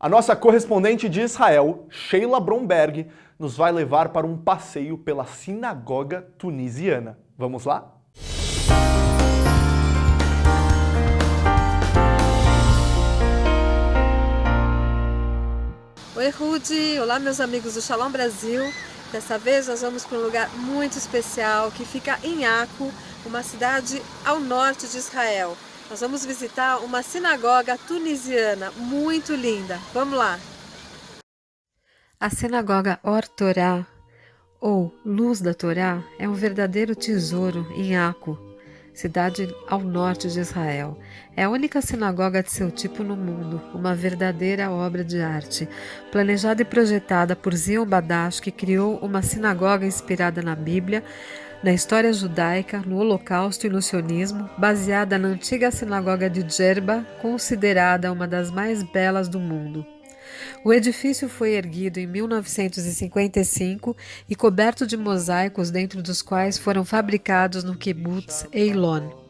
A nossa correspondente de Israel, Sheila Bromberg, nos vai levar para um passeio pela sinagoga tunisiana. Vamos lá? Oi, Rudy! Olá, meus amigos do Shalom Brasil. Dessa vez nós vamos para um lugar muito especial que fica em Akko, uma cidade ao norte de Israel. Nós vamos visitar uma sinagoga tunisiana muito linda. Vamos lá! A sinagoga Or Torá, ou Luz da Torá, é um verdadeiro tesouro em Akko, cidade ao norte de Israel. É a única sinagoga de seu tipo no mundo, uma verdadeira obra de arte. Planejada e projetada por Zion Badash, que criou uma sinagoga inspirada na Bíblia, na história judaica, no Holocausto e no sionismo, baseada na antiga sinagoga de Djerba, considerada uma das mais belas do mundo. O edifício foi erguido em 1955 e coberto de mosaicos, dentro dos quais foram fabricados no kibbutz Eilon.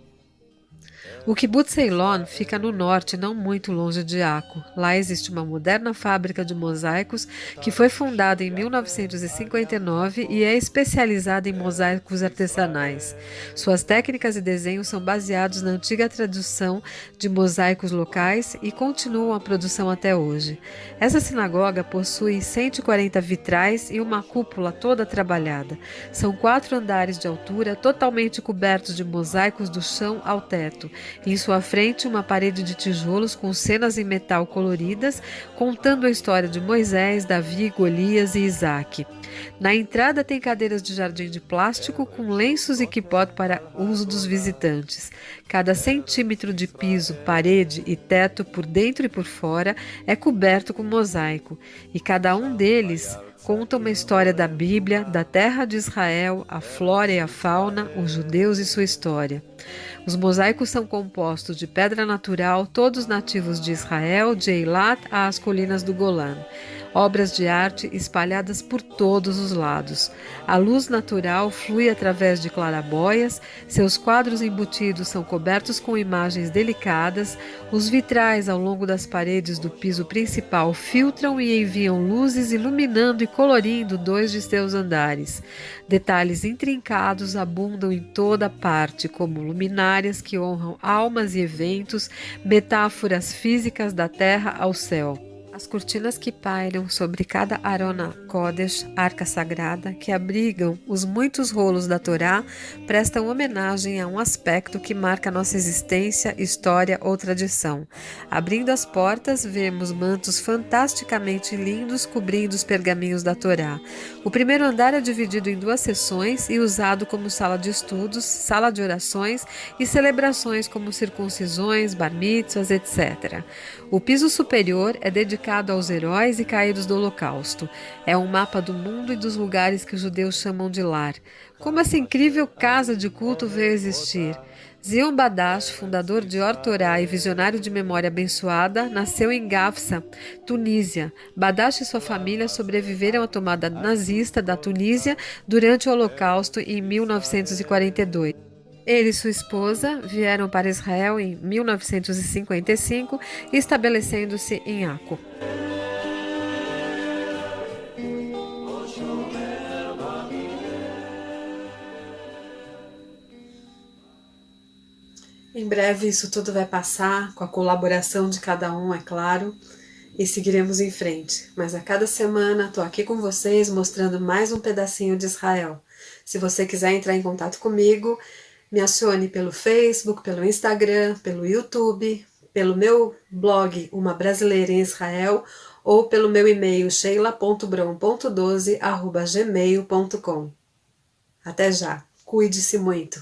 O kibbutz Eilon fica no norte, não muito longe de Akko. Lá existe uma moderna fábrica de mosaicos que foi fundada em 1959 e é especializada em mosaicos artesanais. Suas técnicas e desenhos são baseados na antiga tradição de mosaicos locais e continuam a produção até hoje. Essa sinagoga possui 140 vitrais e uma cúpula toda trabalhada. São 4 andares de altura, totalmente cobertos de mosaicos do chão ao teto. Em sua frente, uma parede de tijolos com cenas em metal coloridas, contando a história de Moisés, Davi, Golias e Isaac. Na entrada tem cadeiras de jardim de plástico com lenços e quipot para uso dos visitantes. Cada centímetro de piso, parede e teto, por dentro e por fora, é coberto com mosaico, e cada um deles conta uma história da Bíblia, da terra de Israel, a flora e a fauna, os judeus e sua história. Os mosaicos são compostos de pedra natural, todos nativos de Israel, de Eilat às colinas do Golã. Obras de arte espalhadas por todos os lados. A luz natural flui através de clarabóias, seus quadros embutidos são cobertos com imagens delicadas, os vitrais ao longo das paredes do piso principal filtram e enviam luzes, iluminando e colorindo 2 de seus andares. Detalhes intrincados abundam em toda parte, como luminárias que honram almas e eventos, metáforas físicas da terra ao céu. As cortinas que pairam sobre cada Arona Kodesh, arca sagrada, que abrigam os muitos rolos da Torá, prestam homenagem a um aspecto que marca nossa existência, história ou tradição. Abrindo as portas, vemos mantos fantasticamente lindos cobrindo os pergaminhos da Torá. O primeiro andar é dividido em 2 seções e usado como sala de estudos, sala de orações e celebrações como circuncisões, bar mitzvahs, etc. O piso superior é dedicado aos heróis e caídos do Holocausto. É um mapa do mundo e dos lugares que os judeus chamam de lar. Como essa incrível casa de culto veio existir? Zion Badash, fundador de Or Torá e visionário de memória abençoada, nasceu em Gafsa, Tunísia. Badash e sua família sobreviveram à tomada nazista da Tunísia durante o Holocausto em 1942. Ele e sua esposa vieram para Israel em 1955, estabelecendo-se em Akko. Em breve isso tudo vai passar, com a colaboração de cada um, é claro, e seguiremos em frente. Mas a cada semana estou aqui com vocês mostrando mais um pedacinho de Israel. Se você quiser entrar em contato comigo, me acione pelo Facebook, pelo Instagram, pelo YouTube, pelo meu blog Uma Brasileira em Israel ou pelo meu e-mail sheila.brom.12@gmail.com. Até já. Cuide-se muito.